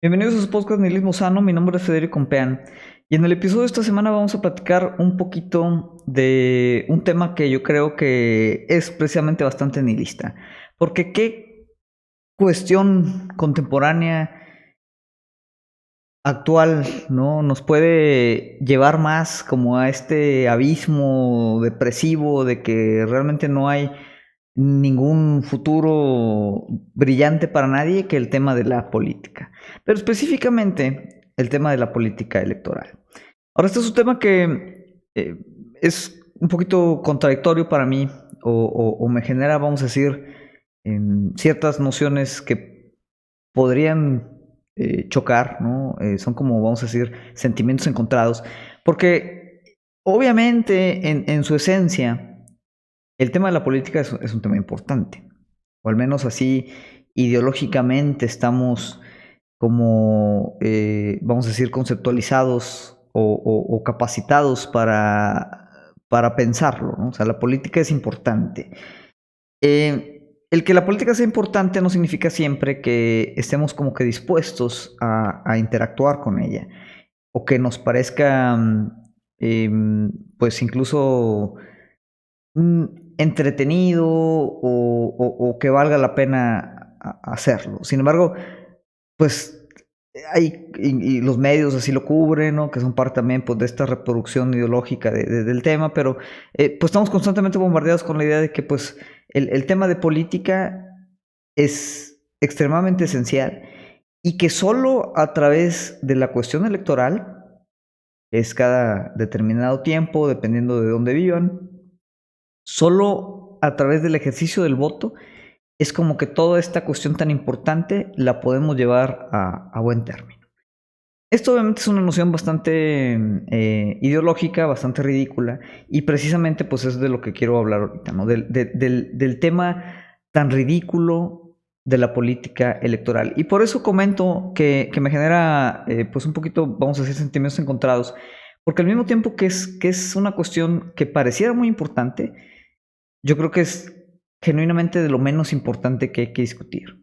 Bienvenidos a su podcast Nihilismo Sano, mi nombre es Federico Compeán y en el episodio de esta semana vamos a platicar un poquito de un tema que yo creo que es precisamente bastante nihilista, porque qué cuestión contemporánea actual, ¿no? Nos puede llevar más como a este abismo depresivo de que realmente no hay ningún futuro brillante para nadie que el tema de la política, pero específicamente el tema de la política electoral. Ahora, este es un tema que es un poquito contradictorio para mí o me genera, vamos a decir, ciertas nociones que podrían chocar, ¿no? Son como, vamos a decir, sentimientos encontrados, porque obviamente en su esencia el tema de la política es un tema importante, o al menos así ideológicamente estamos como, vamos a decir, conceptualizados o capacitados para pensarlo, ¿no? O sea, la política es importante. El que la política sea importante no significa siempre que estemos como que dispuestos a interactuar con ella o que nos parezca, pues incluso mm, entretenido o que valga la pena hacerlo. Sin embargo, pues hay, y los medios así lo cubren, ¿no? Que son parte también pues, de esta reproducción ideológica del tema, pero pues estamos constantemente bombardeados con la idea de que pues el tema de política es extremadamente esencial y que solo a través de la cuestión electoral, es cada determinado tiempo, dependiendo de dónde vivan, solo a través del ejercicio del voto es como que toda esta cuestión tan importante la podemos llevar a buen término. Esto obviamente es una noción bastante ideológica, bastante ridícula, y precisamente pues es de lo que quiero hablar ahorita, ¿no? Del tema tan ridículo de la política electoral. Y por eso comento que me genera pues un poquito, vamos a decir, sentimientos encontrados, porque al mismo tiempo que es una cuestión que pareciera muy importante, yo creo que es genuinamente de lo menos importante que hay que discutir.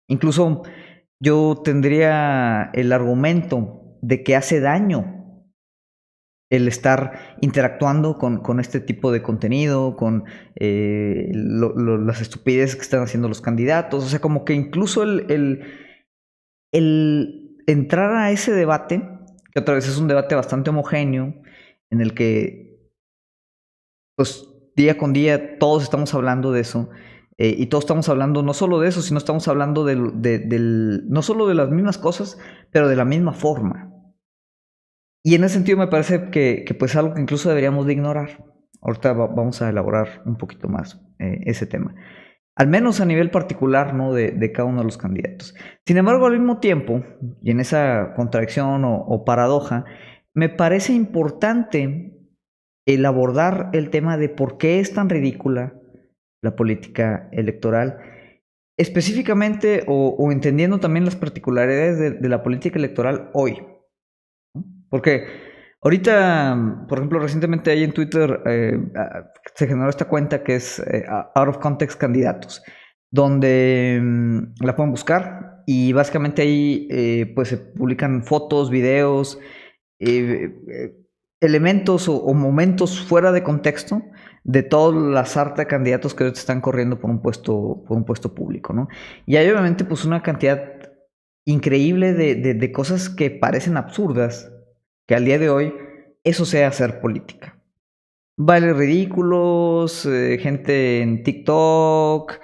Incluso yo tendría el argumento de que hace daño el estar interactuando con este tipo de contenido, con las estupideces que están haciendo los candidatos. O sea, como que incluso el entrar a ese debate, que otra vez es un debate bastante homogéneo, en el que pues día con día todos estamos hablando de eso. Y todos estamos hablando no solo de eso, sino estamos hablando no solo de las mismas cosas, pero de la misma forma. Y en ese sentido me parece que pues algo que incluso deberíamos de ignorar. Ahorita vamos a elaborar un poquito más ese tema. Al menos a nivel particular, ¿no? De cada uno de los candidatos. Sin embargo, al mismo tiempo, y en esa contradicción o paradoja, me parece importante el abordar el tema de por qué es tan ridícula la política electoral, específicamente o entendiendo también las particularidades de la política electoral hoy. ¿No? Porque ahorita, por ejemplo, recientemente ahí en Twitter se generó esta cuenta que es Out of Context Candidatos, donde la pueden buscar y básicamente ahí pues se publican fotos, videos, eh, eh, elementos o momentos fuera de contexto de toda la sarta de candidatos que ahorita están corriendo por un puesto público, ¿no? Y hay obviamente pues una cantidad increíble de cosas que parecen absurdas, que al día de hoy eso sea hacer política. Bailes ridículos, gente en TikTok,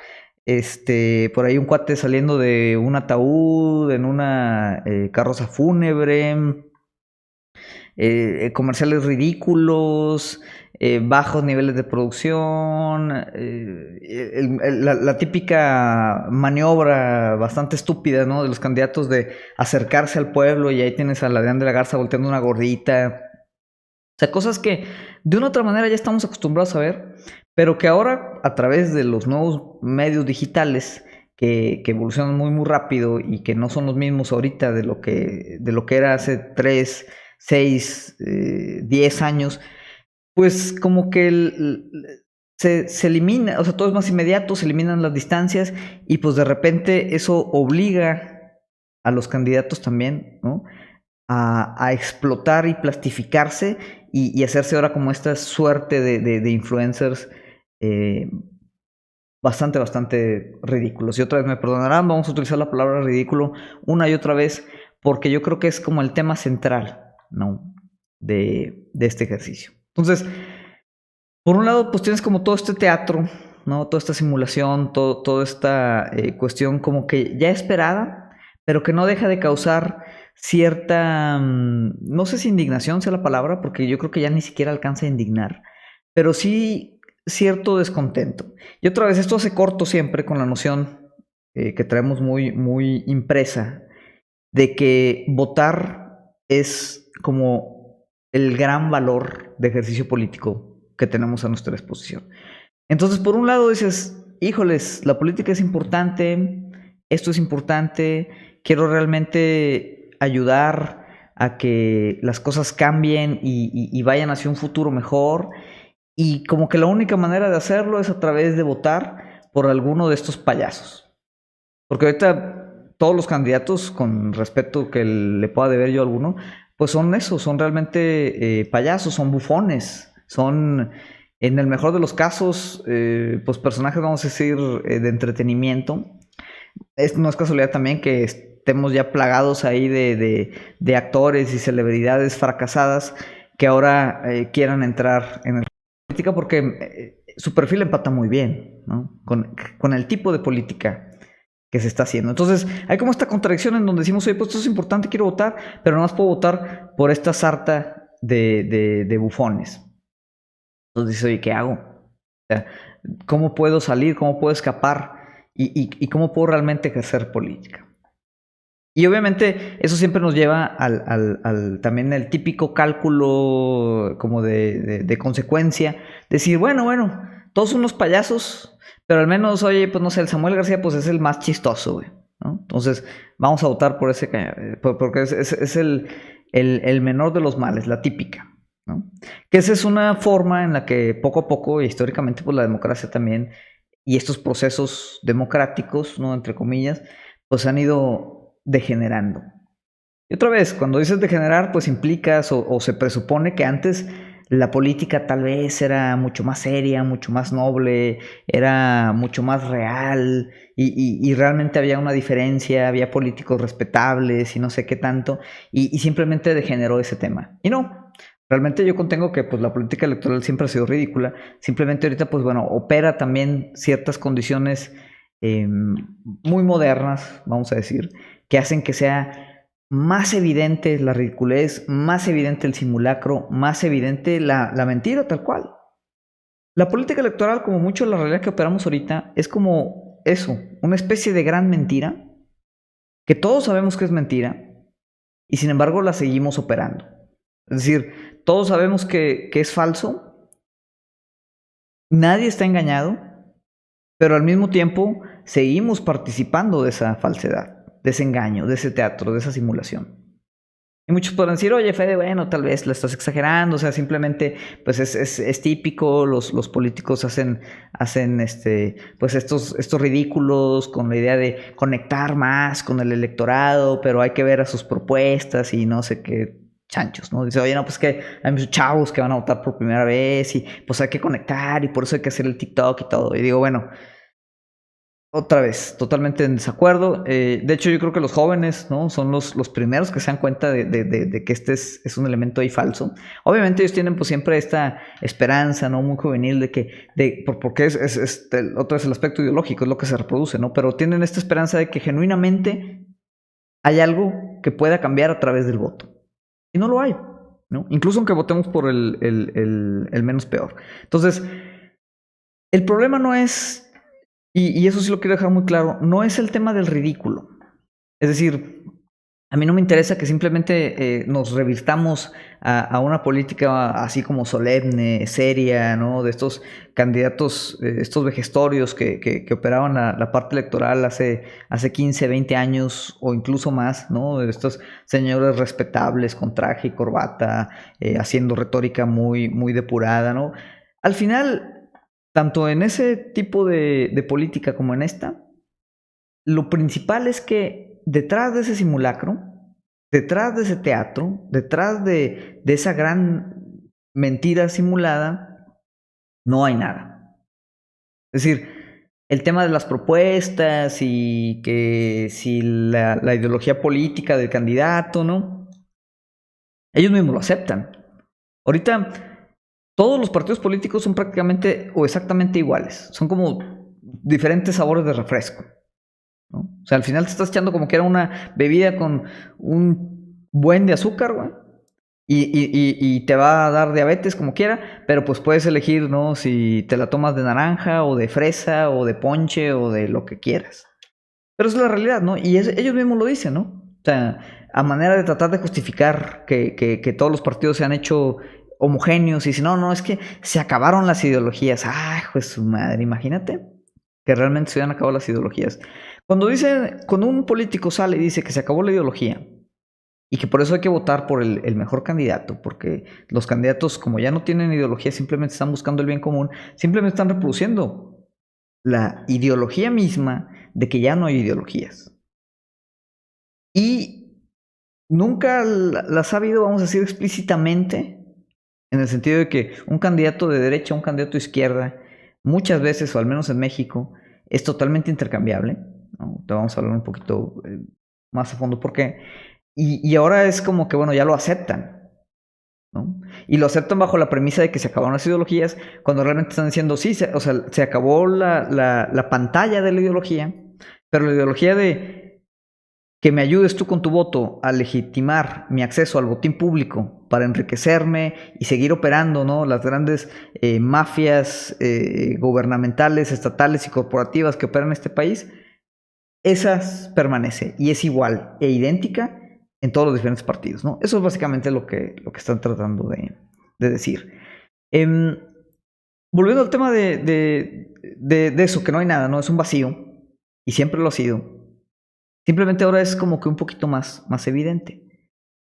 por ahí un cuate saliendo de un ataúd en una carroza fúnebre, comerciales ridículos, bajos niveles de producción, la típica maniobra bastante estúpida, ¿no? De los candidatos de acercarse al pueblo y ahí tienes a la Adrián de la Garza volteando una gordita. O sea, cosas que de una u otra manera ya estamos acostumbrados a ver, pero que ahora a través de los nuevos medios digitales que evolucionan muy rápido y que no son los mismos ahorita de lo que era hace 3 6 10 años, pues como que se elimina, o sea, todo es más inmediato, se eliminan las distancias y pues de repente eso obliga a los candidatos también, ¿no? A explotar y plastificarse y hacerse ahora como esta suerte de influencers bastante ridículos. Y otra vez me perdonarán, vamos a utilizar la palabra ridículo una y otra vez, porque yo creo que es como el tema central, ¿no? de este ejercicio. Entonces, por un lado, pues tienes como todo este teatro, ¿no? Toda esta simulación, toda esta cuestión como que ya esperada, pero que no deja de causar cierta, no sé si indignación sea la palabra, porque yo creo que ya ni siquiera alcanza a indignar, pero sí cierto descontento. Y otra vez, esto hace corto siempre con la noción que traemos muy impresa de que votar es como el gran valor de ejercicio político que tenemos a nuestra disposición. Entonces, por un lado dices, híjoles, la política es importante, esto es importante, quiero realmente ayudar a que las cosas cambien y vayan hacia un futuro mejor. Y como que la única manera de hacerlo es a través de votar por alguno de estos payasos. Porque ahorita todos los candidatos, con respeto que le pueda deber yo a alguno, pues son eso, son realmente payasos, son bufones, son, en el mejor de los casos, pues personajes, vamos a decir, de entretenimiento. No es casualidad también que estemos ya plagados ahí de actores y celebridades fracasadas que ahora quieran entrar en la política porque su perfil empata muy bien, ¿no? Con el tipo de política que se está haciendo. Entonces, hay como esta contradicción en donde decimos, oye, pues esto es importante, quiero votar, pero no más puedo votar por esta sarta de bufones. Entonces dices, oye, ¿qué hago? O sea, ¿cómo puedo salir? ¿Cómo puedo escapar? ¿Y cómo puedo realmente ejercer política? Y obviamente eso siempre nos lleva al también el típico cálculo como de consecuencia. Decir, bueno, todos son unos payasos, pero al menos, oye, pues no sé, el Samuel García pues es el más chistoso, güey, ¿no? Entonces vamos a votar por ese, porque es el menor de los males, la típica, ¿no? Que esa es una forma en la que poco a poco, históricamente, pues la democracia también, y estos procesos democráticos, ¿no? Entre comillas, pues han ido degenerando. Y otra vez, cuando dices degenerar, pues implicas o se presupone que antes la política tal vez era mucho más seria, mucho más noble, era mucho más real y realmente había una diferencia, había políticos respetables y no sé qué tanto, y simplemente degeneró ese tema. Y no, realmente yo contengo que pues la política electoral siempre ha sido ridícula, simplemente ahorita pues bueno, opera también ciertas condiciones muy modernas, vamos a decir, que hacen que sea más evidente la ridiculez, más evidente el simulacro, más evidente la mentira tal cual. La política electoral, como mucho la realidad que operamos ahorita, es como eso, una especie de gran mentira, que todos sabemos que es mentira, y sin embargo la seguimos operando. Es decir, todos sabemos que es falso, nadie está engañado, pero al mismo tiempo seguimos participando de esa falsedad, de ese engaño, de ese teatro, de esa simulación. Y muchos podrán decir, oye, Fede, bueno, tal vez la estás exagerando, o sea, simplemente, pues es típico, los políticos hacen pues estos ridículos con la idea de conectar más con el electorado, pero hay que ver a sus propuestas y no sé qué chanchos, ¿no? Dice, oye, no, pues que hay muchos chavos que van a votar por primera vez y pues hay que conectar y por eso hay que hacer el TikTok y todo. Y digo, bueno, otra vez, totalmente en desacuerdo. De hecho, yo creo que los jóvenes, ¿no? Son los primeros que se dan cuenta de que este es un elemento ahí falso. Obviamente ellos tienen pues siempre esta esperanza, ¿no? Muy juvenil porque otra vez el aspecto ideológico, es lo que se reproduce, ¿no? Pero tienen esta esperanza de que genuinamente hay algo que pueda cambiar a través del voto. Y no lo hay, ¿no? Incluso aunque votemos por el menos peor. Entonces, el problema no es y eso sí lo quiero dejar muy claro, no es el tema del ridículo. Es decir, a mí no me interesa que simplemente nos revirtamos a una política así como solemne, seria, ¿no? De estos candidatos, estos vejestorios que operaban la parte electoral hace 15, 20 años o incluso más, ¿no? De estos señores respetables con traje y corbata, haciendo retórica muy depurada, ¿no? Al final, tanto en ese tipo de política como en esta, lo principal es que detrás de ese simulacro, detrás de ese teatro, detrás de esa gran mentira simulada, no hay nada. Es decir, el tema de las propuestas y que si la ideología política del candidato, ¿no? Ellos mismos lo aceptan. Ahorita todos los partidos políticos son prácticamente o exactamente iguales. Son como diferentes sabores de refresco, ¿no? O sea, al final te estás echando como que era una bebida con un buen de azúcar, güey. Y te va a dar diabetes como quiera, pero pues puedes elegir, ¿no? Si te la tomas de naranja o de fresa o de ponche o de lo que quieras. Pero es la realidad, ¿no? Y ellos mismos lo dicen, ¿no? O sea, a manera de tratar de justificar que todos los partidos se han hecho homogéneos y si no, no, es que se acabaron las ideologías. Ay, pues su madre, imagínate que realmente se hubieran acabado las ideologías. Cuando un político sale y dice que se acabó la ideología y que por eso hay que votar por el mejor candidato, porque los candidatos, como ya no tienen ideología, simplemente están buscando el bien común, simplemente están reproduciendo la ideología misma de que ya no hay ideologías. Y nunca las ha habido, vamos a decir, explícitamente, en el sentido de que un candidato de derecha, un candidato de izquierda, muchas veces, o al menos en México, es totalmente intercambiable, ¿no? Te vamos a hablar un poquito más a fondo por qué. Y ahora es como que, bueno, ya lo aceptan, ¿no? Y lo aceptan bajo la premisa de que se acabaron las ideologías, cuando realmente están diciendo, sí, o sea, se acabó la pantalla de la ideología, pero la ideología de que me ayudes tú con tu voto a legitimar mi acceso al botín público para enriquecerme y seguir operando, ¿no? Las grandes mafias gubernamentales, estatales y corporativas que operan en este país, esas permanece y es igual e idéntica en todos los diferentes partidos, ¿no? Eso es básicamente lo que están tratando de decir. Eh, Volviendo al tema de eso, que no hay nada, ¿no? Es un vacío y siempre lo ha sido. Simplemente ahora es como que un poquito más evidente.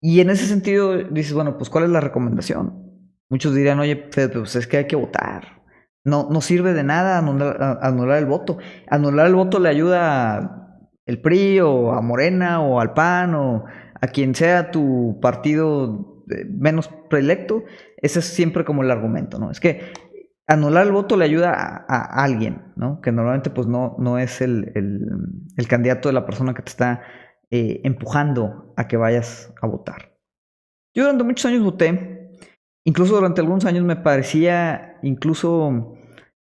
Y en ese sentido dices, bueno, pues ¿cuál es la recomendación? Muchos dirán, oye, pues es que hay que votar. No sirve de nada anular el voto. Anular el voto le ayuda el PRI o a Morena o al PAN o a quien sea tu partido menos predilecto. Ese es siempre como el argumento, ¿no? Es que anular el voto le ayuda a alguien, ¿no? Que normalmente pues no es el candidato de la persona que te está empujando a que vayas a votar. Yo durante muchos años voté, incluso durante algunos años me parecía, incluso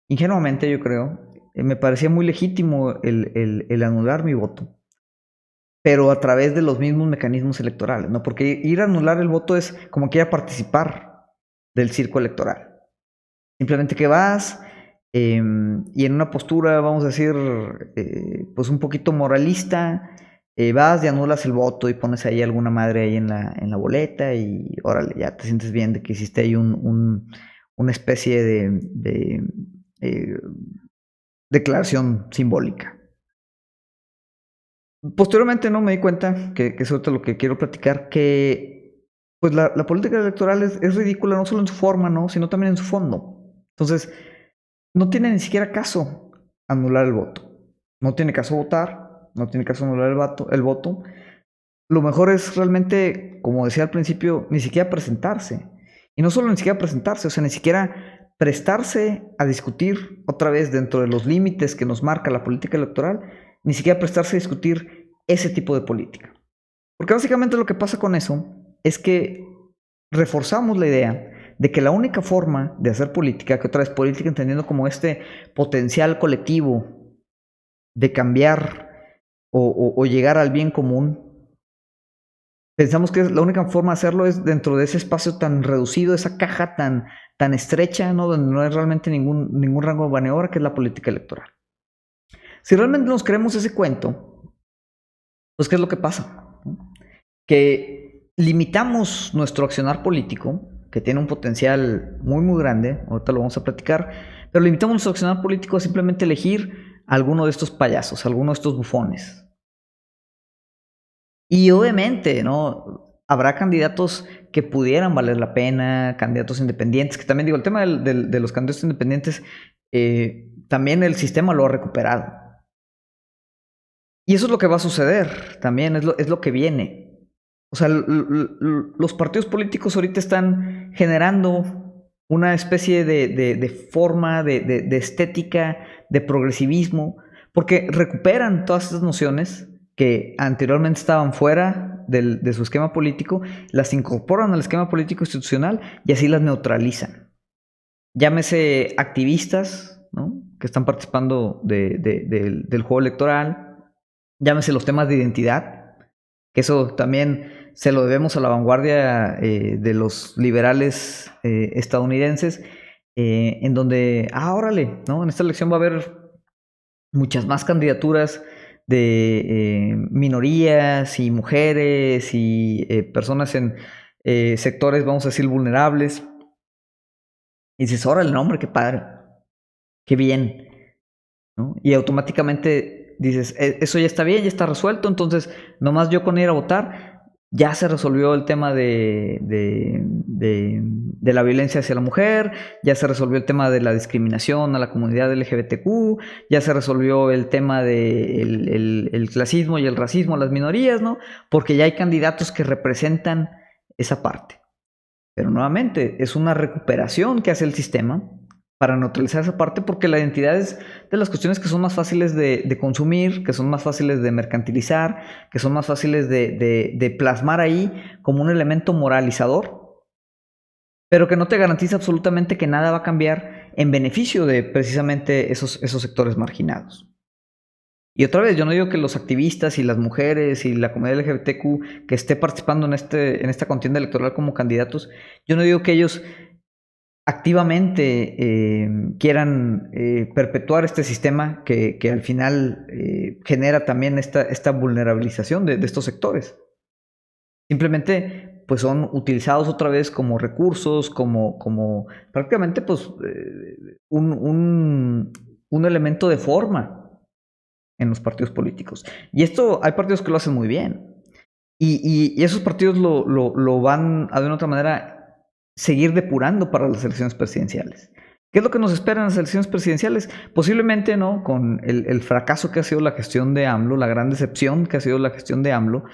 ingenuamente yo creo, me parecía muy legítimo el anular mi voto, pero a través de los mismos mecanismos electorales, ¿no? Porque ir a anular el voto es como que ir a participar del circo electoral. Simplemente que vas y en una postura, vamos a decir, pues un poquito moralista, vas y anulas el voto y pones ahí alguna madre ahí en la boleta y órale, ya te sientes bien de que hiciste ahí una especie de eh, declaración simbólica. Posteriormente no me di cuenta, que es ahorita lo que quiero platicar, que pues la política electoral es ridícula no solo en su forma, ¿no? Sino también en su fondo. Entonces, no tiene ni siquiera caso anular el voto. No tiene caso votar, no tiene caso anular el voto. Lo mejor es realmente, como decía al principio, ni siquiera presentarse. Y no solo ni siquiera presentarse, o sea, ni siquiera prestarse a discutir otra vez dentro de los límites que nos marca la política electoral, ni siquiera prestarse a discutir ese tipo de política. Porque básicamente lo que pasa con eso es que reforzamos la idea de que la única forma de hacer política, que otra vez política entendiendo como este potencial colectivo de cambiar o llegar al bien común, pensamos que la única forma de hacerlo es dentro de ese espacio tan reducido, esa caja tan estrecha, ¿no? Donde no hay realmente ningún rango de maniobra, que es la política electoral. Si realmente nos creemos ese cuento, pues ¿qué es lo que pasa? Que limitamos nuestro accionar político, que tiene un potencial muy grande, ahorita lo vamos a platicar, pero limitamos nuestro accionar político a simplemente elegir a alguno de estos payasos, a alguno de estos bufones. Y obviamente, ¿no? Habrá candidatos que pudieran valer la pena, candidatos independientes, que también digo, el tema de los candidatos independientes, también el sistema lo ha recuperado. Y eso es lo que va a suceder también, es lo que viene. O sea, los partidos políticos ahorita están generando una especie de forma, de estética, de progresivismo, porque recuperan todas estas nociones que anteriormente estaban fuera de su esquema político, las incorporan al esquema político institucional y así las neutralizan. Llámese activistas, ¿no?, que están participando del juego electoral, llámese los temas de identidad, que eso también se lo debemos a la vanguardia de los liberales estadounidenses, en donde, órale, ¿no?, en esta elección va a haber muchas más candidaturas de minorías y mujeres y personas en sectores, vamos a decir, vulnerables. Y dices, órale, no, hombre, qué padre, qué bien, ¿no? Y automáticamente dices, eso ya está bien, ya está resuelto, entonces nomás yo con ir a votar, ya se resolvió el tema de la violencia hacia la mujer, ya se resolvió el tema de la discriminación a la comunidad LGBTQ, ya se resolvió el tema del el clasismo y el racismo a las minorías, ¿no? Porque ya hay candidatos que representan esa parte. Pero nuevamente, es una recuperación que hace el sistema para neutralizar esa parte, porque la identidad es de las cuestiones que son más fáciles de consumir, que son más fáciles de mercantilizar, que son más fáciles de plasmar ahí como un elemento moralizador, pero que no te garantiza absolutamente que nada va a cambiar en beneficio de precisamente esos sectores marginados. Y otra vez, yo no digo que los activistas y las mujeres y la comunidad LGBTQ que esté participando en esta contienda electoral como candidatos, yo no digo que ellos activamente quieran perpetuar este sistema que al final genera también esta vulnerabilización de estos sectores. Simplemente pues son utilizados otra vez como recursos, como prácticamente pues un elemento de forma en los partidos políticos. Y esto hay partidos que lo hacen muy bien. Y esos partidos lo van a de una otra manera seguir depurando para las elecciones presidenciales. ¿Qué es lo que nos espera en las elecciones presidenciales? Posiblemente, ¿no?, con el fracaso que ha sido la gestión de AMLO, la gran decepción que ha sido la gestión de AMLO,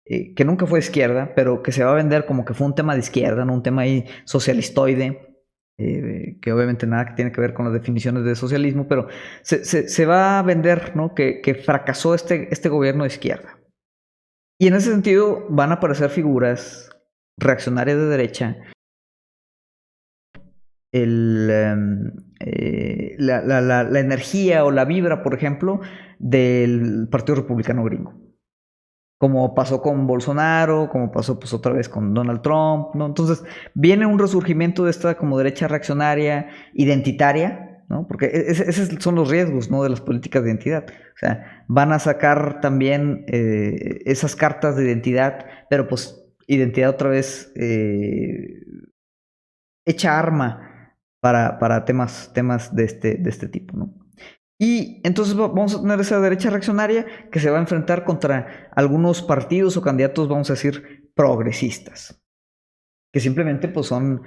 que nunca fue de izquierda, pero que se va a vender como que fue un tema de izquierda, ¿no?, un tema ahí socialistoide, que obviamente nada que tiene que ver con las definiciones de socialismo, pero se va a vender, ¿no?, que fracasó este gobierno de izquierda. Y en ese sentido van a aparecer figuras reaccionarias de derecha, la energía o la vibra, por ejemplo, del Partido Republicano Gringo. Como pasó con Bolsonaro, como pasó pues otra vez con Donald Trump, ¿no? Entonces viene un resurgimiento de esta como derecha reaccionaria, identitaria, ¿no? Porque esos son los riesgos, ¿no?, de las políticas de identidad. O sea, van a sacar también esas cartas de identidad, pero pues identidad otra vez hecha arma para temas de este tipo, ¿no? Y entonces vamos a tener esa derecha reaccionaria que se va a enfrentar contra algunos partidos o candidatos, vamos a decir, progresistas, que simplemente pues son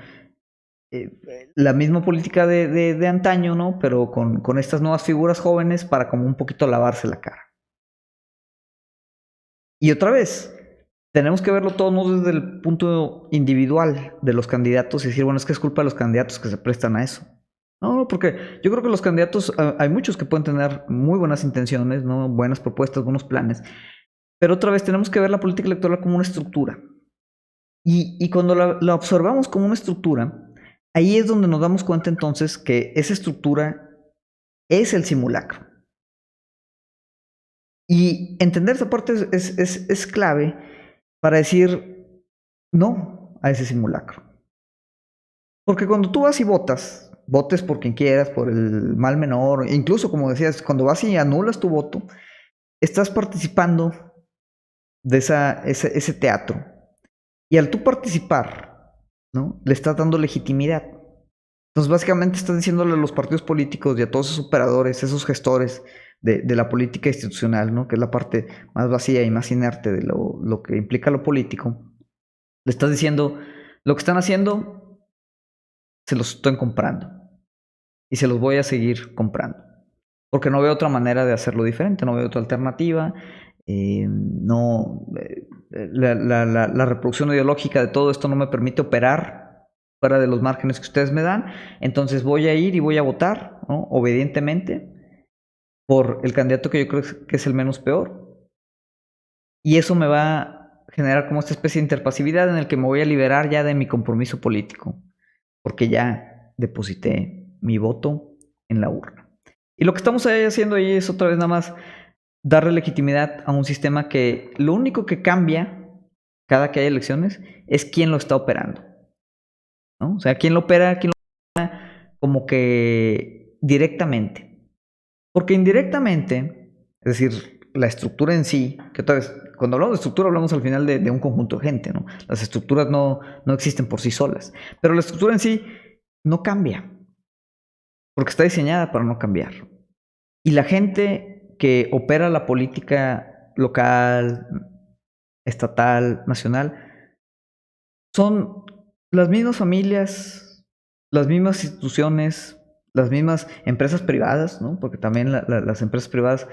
la misma política de antaño, ¿no?, pero con estas nuevas figuras jóvenes para como un poquito lavarse la cara. Y otra vez, tenemos que verlo todo no desde el punto individual de los candidatos y decir, bueno, es que es culpa de los candidatos que se prestan a eso. No, porque yo creo que los candidatos, hay muchos que pueden tener muy buenas intenciones, ¿no?, buenas propuestas, buenos planes, pero otra vez tenemos que ver la política electoral como una estructura. Y cuando la observamos como una estructura, ahí es donde nos damos cuenta entonces que esa estructura es el simulacro. Y entender esa parte es clave para decir no a ese simulacro. Porque cuando tú vas y votas, votes por quien quieras, por el mal menor, incluso como decías, cuando vas y anulas tu voto, estás participando de ese teatro. Y al tú participar, ¿no?, le estás dando legitimidad. Entonces, básicamente estás diciéndole a los partidos políticos y a todos esos operadores, esos gestores de la política institucional, ¿no?, que es la parte más vacía y más inerte de lo que implica lo político, le estás diciendo, lo que están haciendo, se los estoy comprando y se los voy a seguir comprando. porque no veo otra manera de hacerlo diferente, no veo otra alternativa. La reproducción ideológica de todo esto no me permite operar fuera de los márgenes que ustedes me dan, entonces voy a ir y voy a votar, ¿no?, obedientemente por el candidato que yo creo que es el menos peor, y eso me va a generar como esta especie de interpasividad en el que me voy a liberar ya de mi compromiso político, porque ya deposité mi voto en la urna. Y lo que estamos haciendo ahí es otra vez nada más darle legitimidad a un sistema que lo único que cambia cada que hay elecciones es quién lo está operando, ¿no? O sea, quién lo opera como que directamente. Porque indirectamente, es decir, la estructura en sí, que otra vez, cuando hablamos de estructura hablamos al final de un conjunto de gente, ¿no? Las estructuras no existen por sí solas, pero la estructura en sí no cambia, porque está diseñada para no cambiar. Y la gente que opera la política local, estatal, nacional, son las mismas familias, las mismas instituciones, las mismas empresas privadas, ¿no? Porque también las empresas privadas,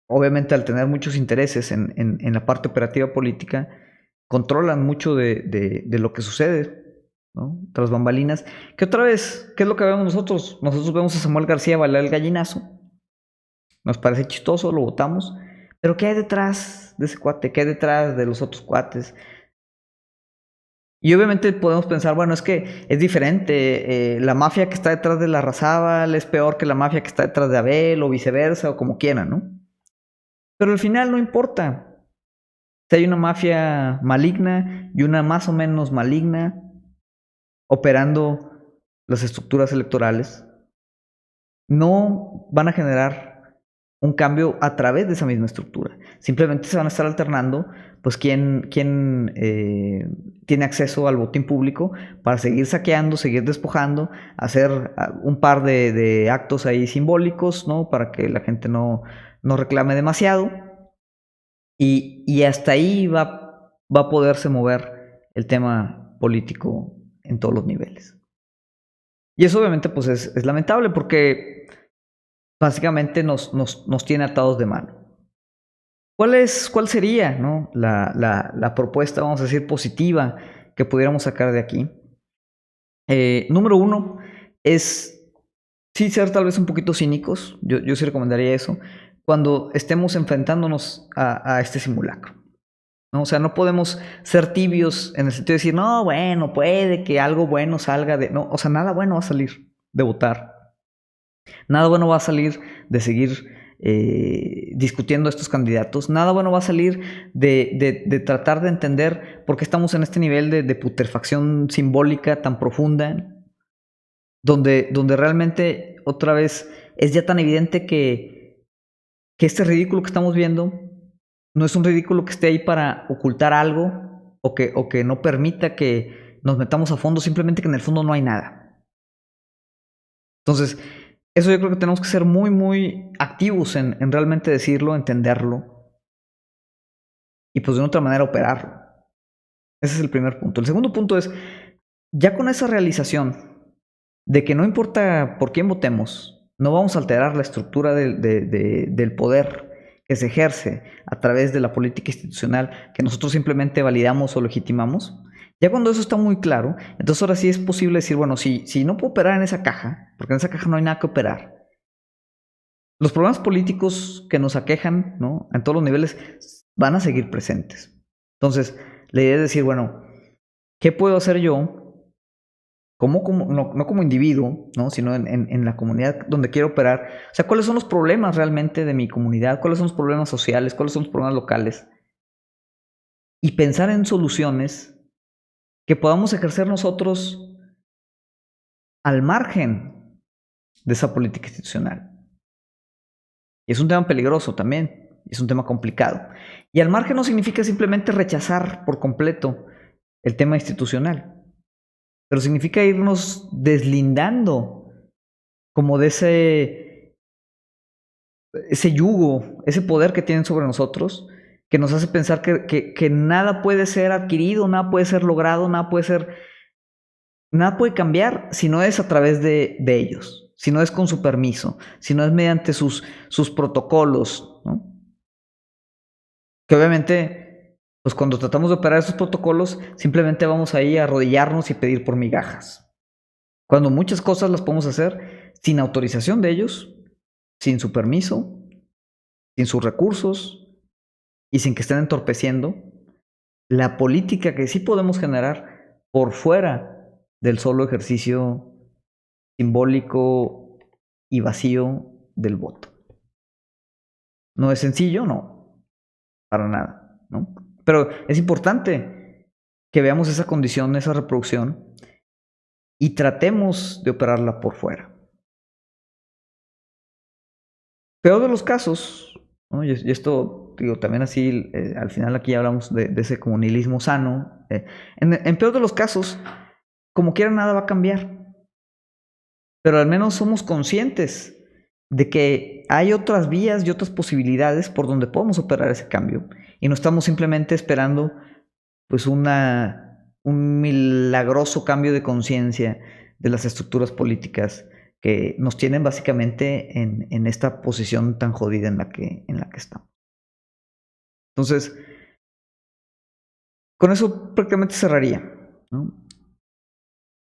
obviamente al tener muchos intereses en la parte operativa política, controlan mucho de lo que sucede, ¿no?, tras bambalinas. Que otra vez, ¿qué es lo que vemos nosotros? Nosotros vemos a Samuel García bailar el gallinazo, nos parece chistoso, lo votamos, pero ¿qué hay detrás de ese cuate? ¿Qué hay detrás de los otros cuates? Y obviamente podemos pensar, bueno, es que es diferente, la mafia que está detrás de Larrazábal es peor que la mafia que está detrás de Abel, o viceversa, o como quieran, ¿no? Pero al final no importa. Si hay una mafia maligna y una más o menos maligna operando las estructuras electorales, no van a generar un cambio a través de esa misma estructura. Simplemente se van a estar alternando, pues, quién tiene acceso al botín público para seguir saqueando, seguir despojando, hacer un par de actos ahí simbólicos, ¿no?, para que la gente no reclame demasiado. Y hasta ahí va a poderse mover el tema político en todos los niveles. Y eso obviamente pues es lamentable porque básicamente nos tiene atados de mano. ¿Cuál sería, ¿no?, la propuesta, vamos a decir, positiva que pudiéramos sacar de aquí? Número uno es sí ser tal vez un poquito cínicos, yo sí recomendaría eso, cuando estemos enfrentándonos a este simulacro, ¿no? O sea, no podemos ser tibios en el sentido de decir, no, bueno, puede que algo bueno salga de... No, o sea, nada bueno va a salir de votar. Nada bueno va a salir de seguir discutiendo estos candidatos. Nada bueno va a salir de tratar de entender por qué estamos en este nivel de putrefacción simbólica tan profunda, donde realmente otra vez es ya tan evidente que este ridículo que estamos viendo no es un ridículo que esté ahí para ocultar algo o que no permita que nos metamos a fondo, simplemente que en el fondo no hay nada. Entonces, eso yo creo que tenemos que ser muy, muy activos en realmente decirlo, entenderlo y pues de una otra manera operarlo. Ese es el primer punto. El segundo punto es, ya con esa realización de que no importa por quién votemos, no vamos a alterar la estructura del poder que se ejerce a través de la política institucional que nosotros simplemente validamos o legitimamos. Ya cuando eso está muy claro, entonces ahora sí es posible decir, bueno, si no puedo operar en esa caja, porque en esa caja no hay nada que operar, los problemas políticos que nos aquejan, ¿no?, en todos los niveles van a seguir presentes. Entonces, la idea es decir, bueno, ¿qué puedo hacer yo? No como individuo, ¿no?, sino en la comunidad donde quiero operar. O sea, ¿cuáles son los problemas realmente de mi comunidad? ¿Cuáles son los problemas sociales? ¿Cuáles son los problemas locales? Y pensar en soluciones que podamos ejercer nosotros al margen de esa política institucional. Y es un tema peligroso también, es un tema complicado. Y al margen no significa simplemente rechazar por completo el tema institucional, pero significa irnos deslindando como de ese yugo, ese poder que tienen sobre nosotros, que nos hace pensar que nada puede ser adquirido, nada puede ser logrado, nada puede cambiar si no es a través de ellos. si no es con su permiso, si no es mediante sus protocolos, ¿no? Que obviamente, pues cuando tratamos de operar esos protocolos, simplemente vamos ahí a arrodillarnos y pedir por migajas. Cuando muchas cosas las podemos hacer sin autorización de ellos, sin su permiso, sin sus recursos y sin que estén entorpeciendo la política que sí podemos generar por fuera del solo ejercicio simbólico y vacío del voto. ¿No es sencillo? No, para nada, ¿no? Pero es importante que veamos esa condición, esa reproducción y tratemos de operarla por fuera. Peor de los casos, ¿no? Y esto, digo, también así, al final aquí hablamos de ese comunismo sano. En peor de los casos, como quiera nada va a cambiar. Pero al menos somos conscientes de que hay otras vías y otras posibilidades por donde podemos operar ese cambio. Y no estamos simplemente esperando pues un milagroso cambio de conciencia de las estructuras políticas que nos tienen básicamente en esta posición tan jodida en la que estamos. Entonces, con eso prácticamente cerraría, ¿no?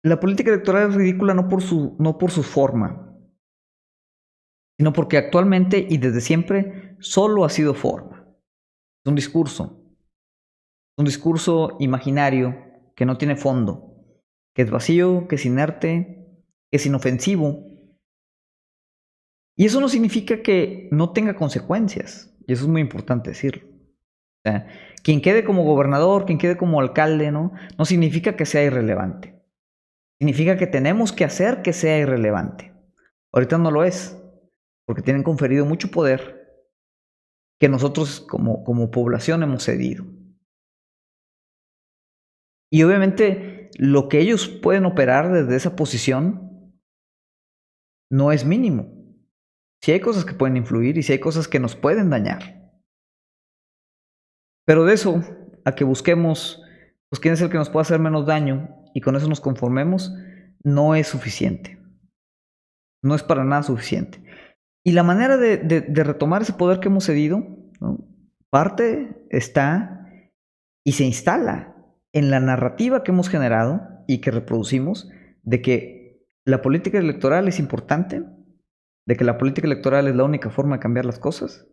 La política electoral es ridícula no por su forma, sino porque actualmente y desde siempre solo ha sido forma. Es un discurso imaginario que no tiene fondo, que es vacío, que es inerte, que es inofensivo. Y eso no significa que no tenga consecuencias, y eso es muy importante decirlo. O sea, quien quede como gobernador, quien quede como alcalde, no significa que sea irrelevante. Significa que tenemos que hacer que sea irrelevante. Ahorita no lo es, porque tienen conferido mucho poder que nosotros como población hemos cedido. Y obviamente lo que ellos pueden operar desde esa posición no es mínimo. Sí hay cosas que pueden influir y sí hay cosas que nos pueden dañar. Pero de eso a que busquemos pues quién es el que nos puede hacer menos daño y con eso nos conformemos, no es suficiente. No es para nada suficiente. Y la manera de retomar ese poder que hemos cedido, ¿no? Parte está y se instala en la narrativa que hemos generado y que reproducimos de que la política electoral es importante, de que la política electoral es la única forma de cambiar las cosas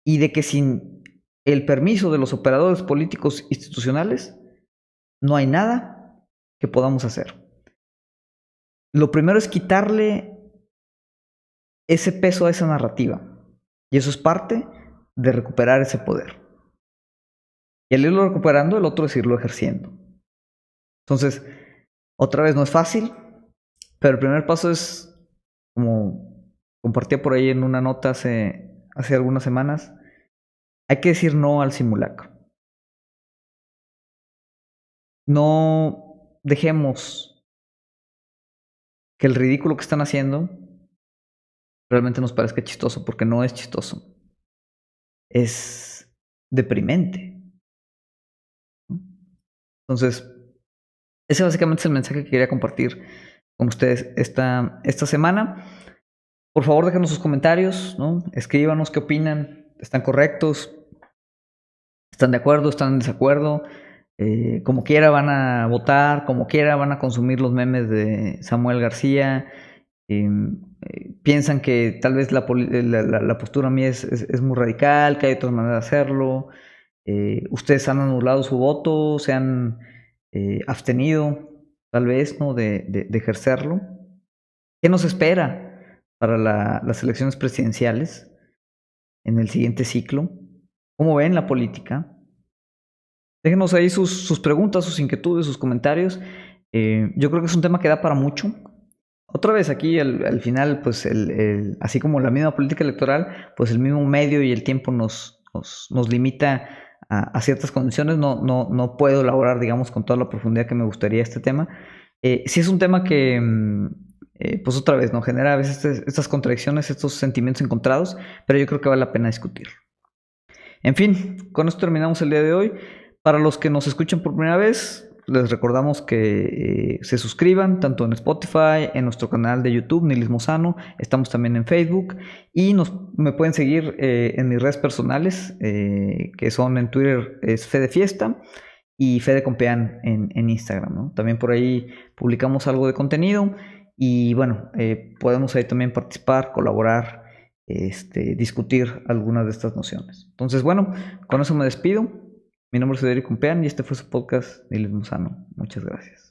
y de que sin el permiso de los operadores políticos institucionales no hay nada que podamos hacer. Lo primero es quitarle ese peso a esa narrativa y eso es parte de recuperar ese poder. Y al irlo recuperando, el otro es irlo ejerciendo. Entonces, otra vez no es fácil, pero el primer paso es, como compartía por ahí en una nota hace algunas semanas, hay que decir no al simulacro. No dejemos que el ridículo que están haciendo realmente nos parezca chistoso, porque no es chistoso. Es deprimente. Entonces, ese básicamente es el mensaje que quería compartir con ustedes esta semana. Por favor, déjenos sus comentarios, ¿no? Escríbanos qué opinan. ¿Están correctos? ¿Están de acuerdo? ¿Están en desacuerdo? Como quiera van a votar, como quiera van a consumir los memes de Samuel García. Piensan que tal vez la postura mía es muy radical, que hay otras maneras de hacerlo. Ustedes han anulado su voto, se han abstenido tal vez, ¿no? de ejercerlo. ¿Qué nos espera para las elecciones presidenciales en el siguiente ciclo? ¿Cómo ven la política? Déjenos ahí sus preguntas, sus inquietudes, sus comentarios. Yo creo que es un tema que da para mucho. Otra vez aquí al final, pues así como la misma política electoral, pues el mismo medio y el tiempo nos limita a ciertas condiciones. No puedo elaborar, digamos, con toda la profundidad que me gustaría este tema. Sí es un tema que, pues otra vez, ¿no? Genera a veces estas contradicciones, estos sentimientos encontrados, pero yo creo que vale la pena discutirlo. En fin, con esto terminamos el día de hoy. Para los que nos escuchan por primera vez, les recordamos que se suscriban tanto en Spotify, en nuestro canal de YouTube, Nihilismo Sano. Estamos también en Facebook y me pueden seguir en mis redes personales, que son en Twitter es Fede Fiesta y Fede Compeán en Instagram, ¿no? También por ahí publicamos algo de contenido y bueno, podemos ahí también participar, colaborar, discutir algunas de estas nociones. Entonces, bueno, con eso me despido. Mi nombre es Federico Compeán y este fue su podcast Nihilismo Sano. Muchas gracias.